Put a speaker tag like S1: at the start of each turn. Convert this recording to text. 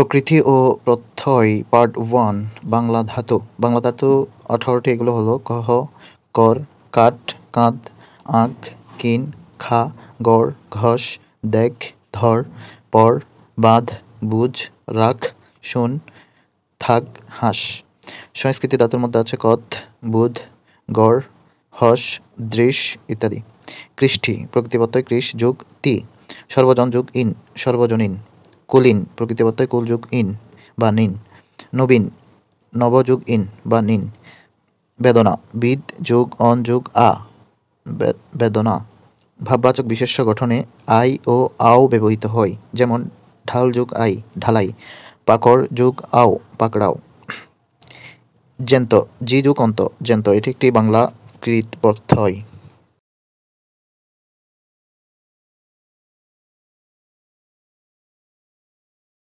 S1: প্রকৃতি ও প্রত্যয় পার্ট 1 বাংলা ধাতু। বাংলা ধাতু 18টি, এগুলো হলো কহ, কর, কাট, কাঁদ, আঁক, কিন, খা, গড়, ঘস, দেখ, ধর, পর, বাঁধ, বুঝ, রাখ, শোন, থাক, হাস। সংস্কৃতি ধাতুর মধ্যে আছে কথ, বুধ, গড়, হস, দৃশ ইত্যাদি। কৃষ্টি প্রকৃতিবর্তয় কৃষ যুগ তি, সর্বজন যুগ ইন, সর্বজনীন। কুলীন প্রকৃতিবর্তয় কুল যুগ ইন বা নিন। নবীন নবযুগ ইন বা নিন। বেদনা বিদ যুগ অন যুগ আ, বেদনা। ভাববাচক বিশেষ্য গঠনে আই ও আও ব্যবহৃত হয়, যেমন ঢাল যুগ আই, ঢালাই। পাকড় যুগ আও, পাকড়াও। জ্যান্ত জি যুগ অন্ত, জ্যান্ত। এটি একটি বাংলা কৃত প্রত্যয়।